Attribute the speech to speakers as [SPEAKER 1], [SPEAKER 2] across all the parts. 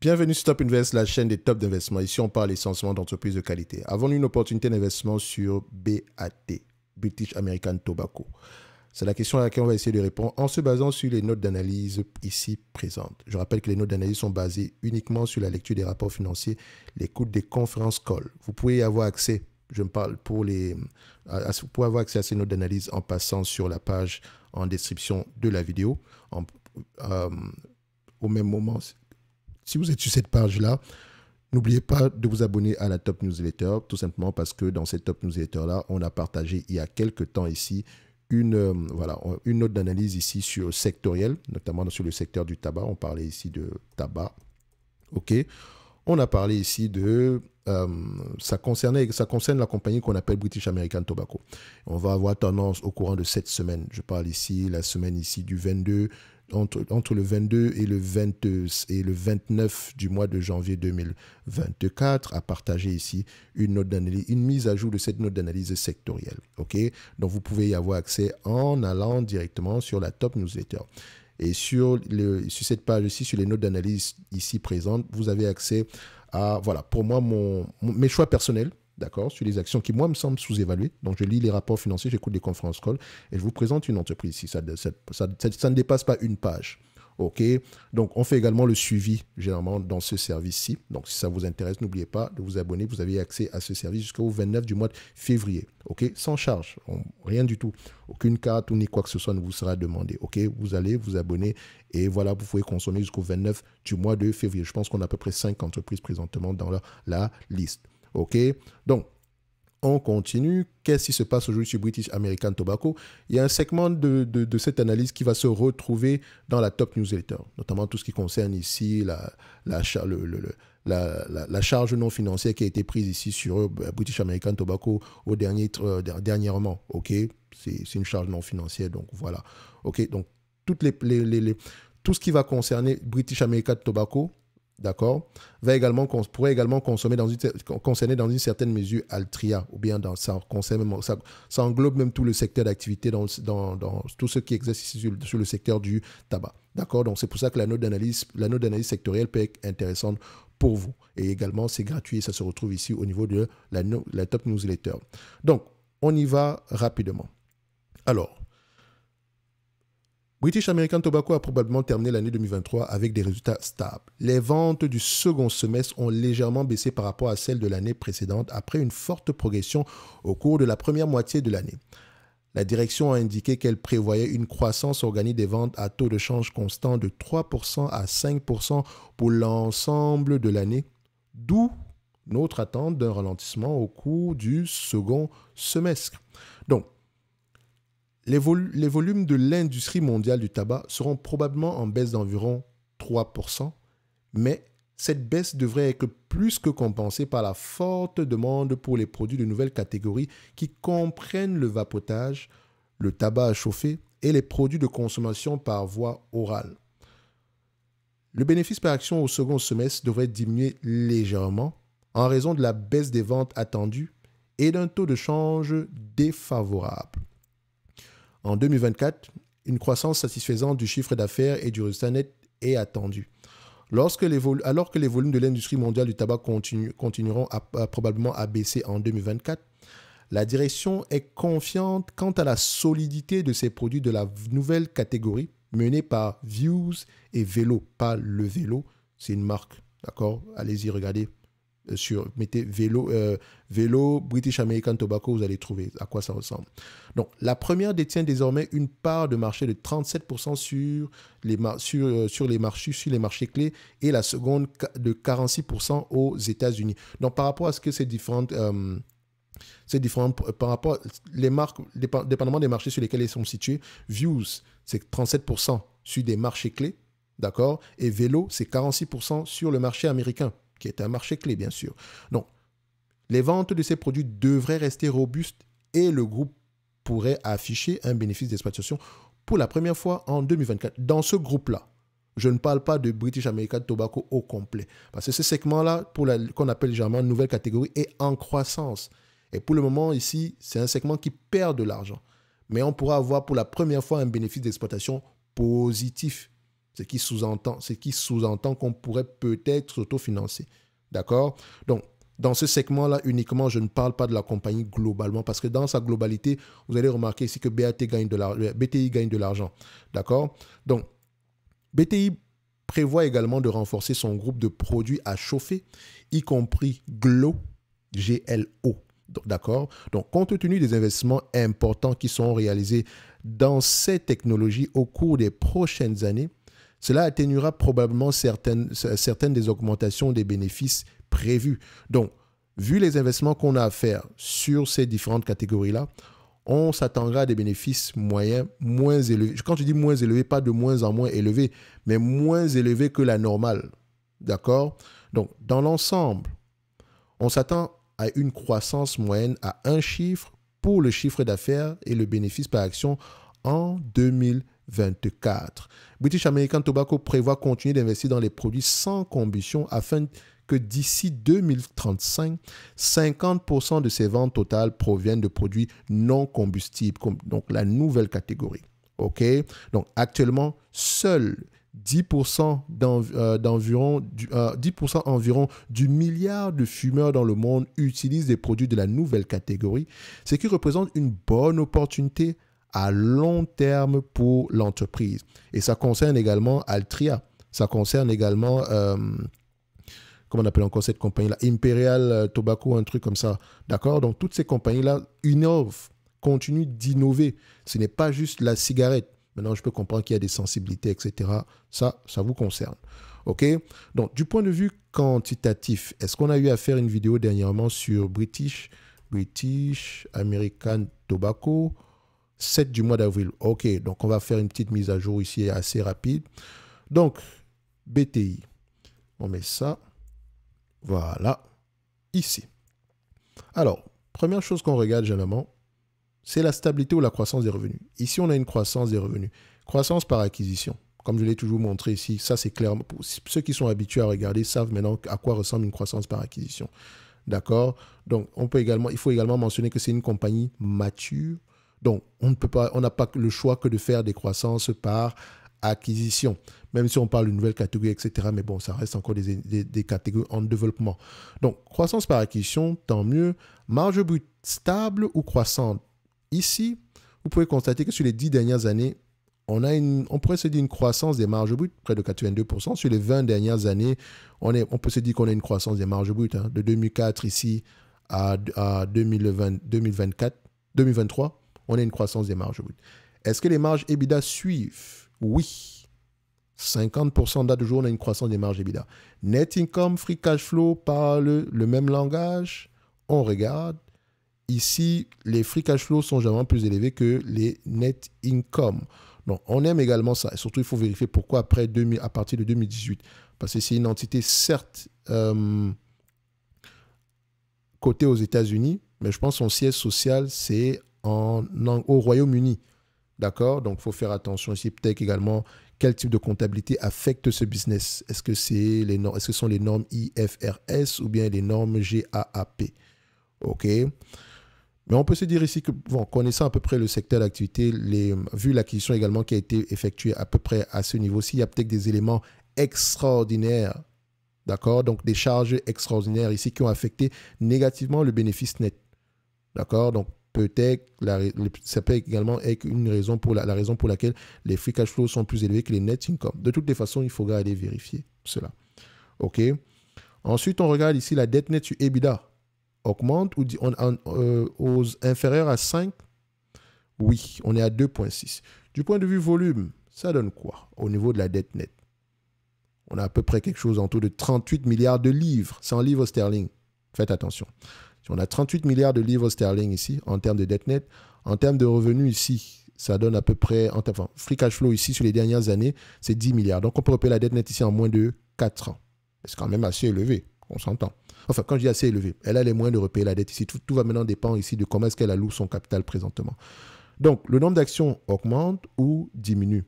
[SPEAKER 1] Bienvenue sur Top Invest, la chaîne des tops d'investissement. Ici, on parle essentiellement d'entreprises de qualité. Avons-nous une opportunité d'investissement sur BAT, British American Tobacco? C'est la question à laquelle on va essayer de répondre en se basant sur les notes d'analyse ici présentes. Je rappelle que les notes d'analyse sont basées uniquement sur la lecture des rapports financiers, l'écoute des conférences calls. Vous pouvez y avoir accès, je me parle pour vous pouvez avoir accès à ces notes d'analyse en passant sur la page en description de la vidéo. Au même moment, si vous êtes sur cette page-là, n'oubliez pas de vous abonner à la Top Newsletter, tout simplement parce que dans cette Top Newsletter-là, on a partagé il y a quelques temps ici une note d'analyse ici sur sectoriel, notamment sur le secteur du tabac. On parlait ici de tabac. OK. On a parlé ici de... ça concerne la compagnie qu'on appelle British American Tobacco. On va avoir tendance au courant de cette semaine. Je parle ici, la semaine ici du 22... Entre le 22 et le 29 du mois de janvier 2024, à partager ici une note d'analyse, une mise à jour de cette note d'analyse sectorielle. OK? Donc, vous pouvez y avoir accès en allant directement sur la Top Newsletter. Et sur cette page ici, sur les notes d'analyse ici présentes, vous avez accès à, voilà, pour moi, mes choix personnels. D'accord, sur les actions qui, moi, me semblent sous-évaluées. Donc, je lis les rapports financiers, j'écoute des conférences calls et je vous présente une entreprise ici. Ça ne dépasse pas une page. OK. Donc, on fait également le suivi, généralement, dans ce service-ci. Donc, si ça vous intéresse, n'oubliez pas de vous abonner. Vous avez accès à ce service jusqu'au 29 du mois de février. OK. Sans charge. Rien du tout. Aucune carte ou ni quoi que ce soit ne vous sera demandé. OK. Vous allez vous abonner et voilà, vous pouvez consommer jusqu'au 29 du mois de février. Je pense qu'on a à peu près 5 entreprises présentement dans la liste. OK, donc on continue. Qu'est-ce qui se passe aujourd'hui sur British American Tobacco? Il y a un segment de cette analyse qui va se retrouver dans la Top Newsletter, notamment tout ce qui concerne ici la charge non financière qui a été prise ici sur British American Tobacco dernièrement. OK, c'est une charge non financière, donc voilà. OK, donc tout ce qui va concerner British American Tobacco, d'accord, pourrait également concerner dans une certaine mesure Altria, ou bien ça englobe même tout le secteur d'activité dans tout ce qui exerce ici sur le secteur du tabac. D'accord, donc c'est pour ça que la note d'analyse sectorielle peut être intéressante pour vous. Et également, c'est gratuit et ça se retrouve ici au niveau de la Top Newsletter. Donc, on y va rapidement. Alors, British American Tobacco a probablement terminé l'année 2023 avec des résultats stables. Les ventes du second semestre ont légèrement baissé par rapport à celles de l'année précédente après une forte progression au cours de la première moitié de l'année. La direction a indiqué qu'elle prévoyait une croissance organique des ventes à taux de change constant de 3% à 5% pour l'ensemble de l'année, d'où notre attente d'un ralentissement au cours du second semestre. Donc, les volumes de l'industrie mondiale du tabac seront probablement en baisse d'environ 3%, mais cette baisse devrait être plus que compensée par la forte demande pour les produits de nouvelles catégories qui comprennent le vapotage, le tabac à chauffer et les produits de consommation par voie orale. Le bénéfice par action au second semestre devrait diminuer légèrement en raison de la baisse des ventes attendues et d'un taux de change défavorable. En 2024, une croissance satisfaisante du chiffre d'affaires et du résultat net est attendue. Alors que les volumes de l'industrie mondiale du tabac continueront probablement à baisser en 2024, la direction est confiante quant à la solidité de ces produits de la nouvelle catégorie menée par Vuse et Velo. Pas le vélo, c'est une marque, d'accord? Allez-y, regardez. Mettez Velo British American Tobacco, vous allez trouver à quoi ça ressemble. Donc, la première détient désormais une part de marché de 37% sur les marchés clés et la seconde de 46% aux États-Unis. Donc, par rapport à ce que ces différentes par rapport les marques, dépendamment des marchés sur lesquels elles sont situées, Vuse, c'est 37% sur des marchés clés, d'accord, et Velo, c'est 46% sur le marché américain, qui est un marché clé, bien sûr. Donc, les ventes de ces produits devraient rester robustes et le groupe pourrait afficher un bénéfice d'exploitation pour la première fois en 2024. Dans ce groupe-là, je ne parle pas de British American Tobacco au complet, parce que ce segment-là, qu'on appelle généralement nouvelle catégorie, est en croissance. Et pour le moment, ici, c'est un segment qui perd de l'argent. Mais on pourra avoir pour la première fois un bénéfice d'exploitation positif. Ce qui sous-entend qu'on pourrait peut-être s'autofinancer. D'accord? Donc, dans ce segment-là, uniquement, je ne parle pas de la compagnie globalement, parce que dans sa globalité, vous allez remarquer ici que BTI gagne de l'argent. D'accord? Donc, BTI prévoit également de renforcer son groupe de produits à chauffer, y compris GLO, G-L-O. D'accord? Donc, compte tenu des investissements importants qui sont réalisés dans ces technologies au cours des prochaines années, cela atténuera probablement certaines des augmentations des bénéfices prévues. Donc, vu les investissements qu'on a à faire sur ces différentes catégories-là, on s'attendra à des bénéfices moyens moins élevés. Quand je dis moins élevés, pas de moins en moins élevés, mais moins élevés que la normale. D'accord? Donc, dans l'ensemble, on s'attend à une croissance moyenne à un chiffre pour le chiffre d'affaires et le bénéfice par action en 2024. British American Tobacco prévoit continuer d'investir dans les produits sans combustion afin que d'ici 2035, 50% de ses ventes totales proviennent de produits non combustibles, donc la nouvelle catégorie. OK? Donc actuellement, seuls 10% environ du milliard de fumeurs dans le monde utilisent des produits de la nouvelle catégorie, ce qui représente une bonne opportunité à long terme pour l'entreprise. Et ça concerne également Altria, ça concerne également, comment on appelle encore cette compagnie-là, Imperial Tobacco, un truc comme ça. D'accord? Donc toutes ces compagnies-là innovent, continuent d'innover. Ce n'est pas juste la cigarette. Maintenant, je peux comprendre qu'il y a des sensibilités, etc. Ça vous concerne. OK? Donc, du point de vue quantitatif, est-ce qu'on a eu à faire une vidéo dernièrement sur British American Tobacco, 7 du mois d'avril. OK, donc on va faire une petite mise à jour ici assez rapide. Donc, BTI. On met ça. Voilà. Ici. Alors, première chose qu'on regarde généralement, c'est la stabilité ou la croissance des revenus. Ici, on a une croissance des revenus. Croissance par acquisition. Comme je l'ai toujours montré ici, ça c'est clair. Ceux qui sont habitués à regarder savent maintenant à quoi ressemble une croissance par acquisition. D'accord? Donc, il faut également mentionner que c'est une compagnie mature. Donc, on n'a pas le choix que de faire des croissances par acquisition. Même si on parle d'une nouvelle catégorie, etc. Mais bon, ça reste encore des catégories en développement. Donc, croissance par acquisition, tant mieux. Marge brute stable ou croissante. Ici, vous pouvez constater que sur les 10 dernières années, on pourrait se dire une croissance des marges brutes, près de 82%. Sur les 20 dernières années, on peut se dire qu'on a une croissance des marges brutes. De 2004 ici à 2023, on a une croissance des marges brutes. Est-ce que les marges EBITDA suivent? Oui. 50% date de jour, on a une croissance des marges EBITDA. Net income, free cash flow parlent le même langage. On regarde. Ici, les free cash flow sont généralement plus élevés que les net income. Donc, on aime également ça. Et surtout, il faut vérifier pourquoi à partir de 2018. Parce que c'est une entité, certes, cotée aux États-Unis, mais je pense que son siège social, c'est au Royaume-Uni. D'accord? Donc, il faut faire attention ici. Peut-être également, quel type de comptabilité affecte ce business? Est-ce que est-ce que ce sont les normes IFRS ou bien les normes GAAP? OK? Mais on peut se dire ici que, connaissant à peu près le secteur d'activité, vu l'acquisition également qui a été effectuée à peu près à ce niveau-ci, il y a peut-être des éléments extraordinaires, d'accord? Donc, des charges extraordinaires ici qui ont affecté négativement le bénéfice net, d'accord? Donc, peut-être, ça peut également être une raison la raison pour laquelle les free cash flows sont plus élevés que les net income. De toutes les façons, il faudra aller vérifier cela, OK? Ensuite, on regarde ici la dette nette sur EBITDA. Augmente ou aux inférieurs à 5? Oui, on est à 2,6. Du point de vue volume, ça donne quoi au niveau de la dette nette? On a à peu près quelque chose autour de 38 milliards de livres. C'est en livres sterling. Faites attention. Si on a 38 milliards de livres sterling ici, en termes de dette nette, en termes de revenus ici, ça donne à peu près, free cash flow ici sur les dernières années, c'est 10 milliards. Donc on peut repayer la dette nette ici en moins de 4 ans. C'est quand même assez élevé, on s'entend. Enfin, quand je dis assez élevé, elle a les moyens de repayer la dette ici. Tout va maintenant dépendre ici de comment est-ce qu'elle alloue son capital présentement. Donc, le nombre d'actions augmente ou diminue.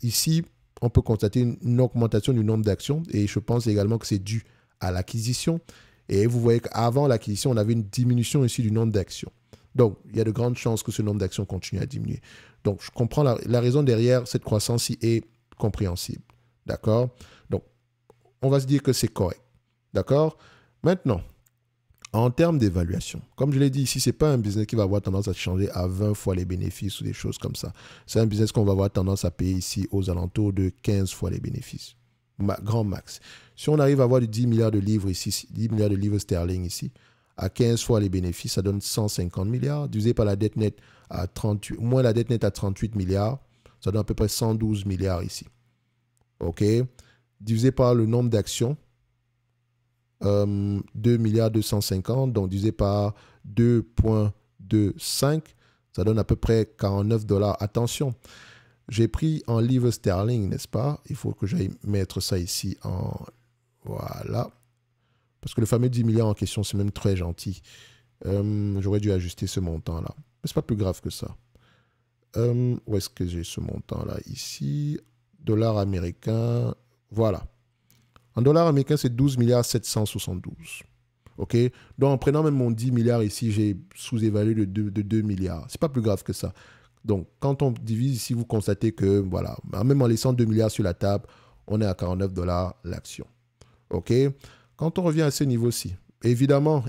[SPEAKER 1] Ici, on peut constater une augmentation du nombre d'actions et je pense également que c'est dû à l'acquisition. Et vous voyez qu'avant l'acquisition, on avait une diminution ici du nombre d'actions. Donc, il y a de grandes chances que ce nombre d'actions continue à diminuer. Donc, je comprends la raison derrière cette croissance-ci est compréhensible. D'accord? Donc, on va se dire que c'est correct. D'accord? Maintenant, en termes d'évaluation, comme je l'ai dit ici, ce n'est pas un business qui va avoir tendance à changer à 20 fois les bénéfices ou des choses comme ça. C'est un business qu'on va avoir tendance à payer ici aux alentours de 15 fois les bénéfices. Grand max. Si on arrive à avoir 10 milliards de livres ici, 10 milliards de livres sterling ici, à 15 fois les bénéfices, ça donne 150 milliards, divisé par la dette nette à 38, moins la dette nette à 38 milliards, ça donne à peu près 112 milliards ici. OK? Divisé par le nombre d'actions, 2 milliards 250, donc divisé par 2,25, ça donne à peu près 49 $. Attention, j'ai pris en livres sterling, n'est-ce pas? Il faut que j'aille mettre ça ici en... Voilà. Parce que le fameux 10 milliards en question, c'est même très gentil. J'aurais dû ajuster ce montant-là. Mais ce n'est pas plus grave que ça. Où est-ce que j'ai ce montant-là? Ici, dollars américains. Voilà. En dollars américains, c'est 12 milliards 772. OK? Donc, en prenant même mon 10 milliards ici, j'ai sous-évalué de 2 milliards. Ce n'est pas plus grave que ça. Donc, quand on divise ici, vous constatez que, voilà, même en laissant 2 milliards sur la table, on est à 49 $ l'action. OK? Quand on revient à ce niveau-ci, évidemment,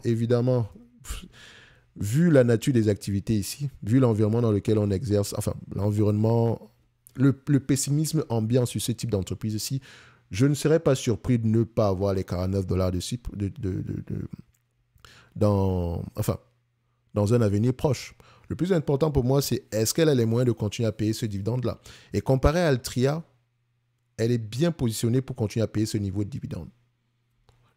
[SPEAKER 1] vu la nature des activités ici, vu l'environnement dans lequel on exerce, enfin, l'environnement, le pessimisme ambiant sur ce type d'entreprise ici, je ne serais pas surpris de ne pas avoir les 49 $ dessus dans un avenir proche. Le plus important pour moi, c'est est-ce qu'elle a les moyens de continuer à payer ce dividende-là? Et comparé à Altria, elle est bien positionnée pour continuer à payer ce niveau de dividende.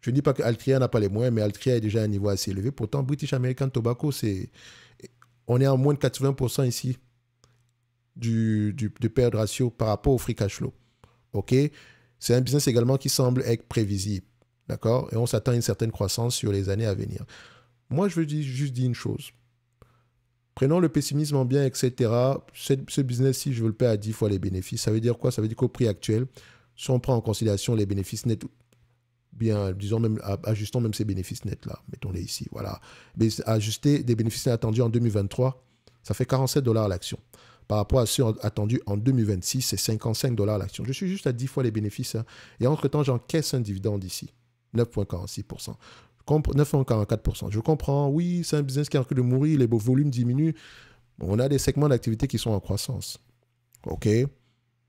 [SPEAKER 1] Je ne dis pas que Altria n'a pas les moyens, mais Altria est déjà à un niveau assez élevé. Pourtant, British American Tobacco, on est à moins de 80% ici de perte ratio par rapport au free cash flow. OK? C'est un business également qui semble être prévisible. D'accord? Et on s'attend à une certaine croissance sur les années à venir. Moi, je veux juste dire une chose. Prenons le pessimisme ambiant, etc. Ce business-ci, je veux le payer à 10 fois les bénéfices. Ça veut dire quoi? Ça veut dire qu'au prix actuel, si on prend en considération les bénéfices nets, bien, disons même, ajustons même ces bénéfices nets-là. Mettons-les ici, voilà. Mais ajuster des bénéfices nets attendus en 2023, ça fait 47 $ l'action. Par rapport à ceux attendus en 2026, c'est 55 $ l'action. Je suis juste à 10 fois les bénéfices. Hein. Et entre-temps, j'encaisse un dividende ici. 9,46%. 9,44%. Je comprends, oui, c'est un business qui est en train de mourir, les volumes diminuent. On a des segments d'activité qui sont en croissance. OK?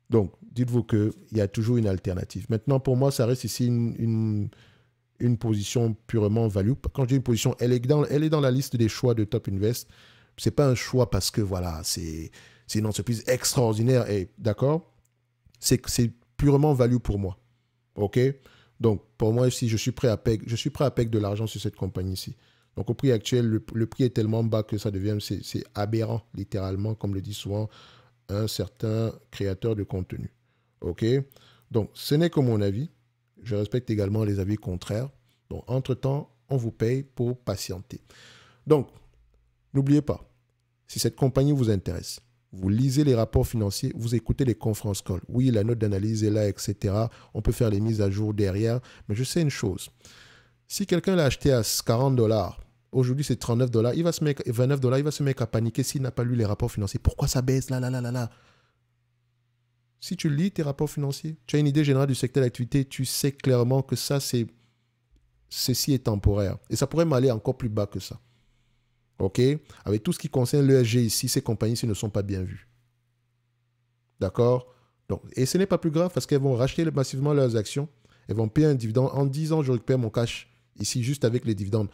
[SPEAKER 1] Donc, dites-vous qu'il y a toujours une alternative. Maintenant, pour moi, ça reste ici une position purement value. Quand je dis une position, elle est dans la liste des choix de Top Invest. Ce n'est pas un choix parce que, voilà, c'est une entreprise extraordinaire. D'accord? C'est purement value pour moi. OK? Donc, pour moi, ici, je suis prêt à payer de l'argent sur cette compagnie-ci. Donc, au prix actuel, le prix est tellement bas que ça devient, c'est aberrant, littéralement, comme le dit souvent un certain créateur de contenu. OK? Donc, ce n'est que mon avis. Je respecte également les avis contraires. Donc, entre-temps, on vous paye pour patienter. Donc, n'oubliez pas, si cette compagnie vous intéresse, vous lisez les rapports financiers, vous écoutez les conférences calls. Oui, la note d'analyse est là, etc. On peut faire les mises à jour derrière. Mais je sais une chose. Si quelqu'un l'a acheté à 40 $, aujourd'hui c'est 39 $, il va se mettre 29 $, il va se mettre à paniquer s'il n'a pas lu les rapports financiers. Pourquoi ça baisse là? Si tu lis tes rapports financiers, tu as une idée générale du secteur d'activité, tu sais clairement que ceci est temporaire. Et ça pourrait m'aller encore plus bas que ça. OK? Avec tout ce qui concerne l'ESG ici, ces compagnies-ci ne sont pas bien vues. D'accord? Donc, et ce n'est pas plus grave parce qu'elles vont racheter massivement leurs actions. Elles vont payer un dividende. En 10 ans, je récupère mon cash ici juste avec les dividendes.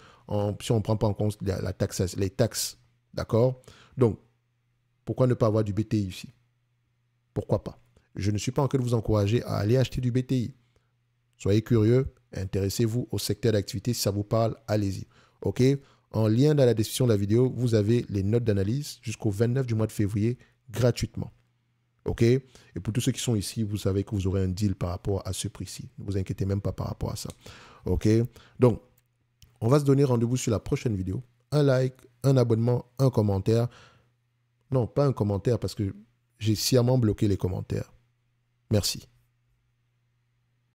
[SPEAKER 1] Si on ne prend pas en compte les taxes. D'accord? Donc, pourquoi ne pas avoir du BTI ici? Pourquoi pas? Je ne suis pas en train de vous encourager à aller acheter du BTI. Soyez curieux, intéressez-vous au secteur d'activité. Si ça vous parle, allez-y. OK? En lien dans la description de la vidéo, vous avez les notes d'analyse jusqu'au 29 du mois de février gratuitement. OK? Et pour tous ceux qui sont ici, vous savez que vous aurez un deal par rapport à ce prix-ci. Ne vous inquiétez même pas par rapport à ça. OK? Donc, on va se donner rendez-vous sur la prochaine vidéo. Un like, un abonnement, un commentaire. Non, pas un commentaire parce que j'ai sciemment bloqué les commentaires. Merci.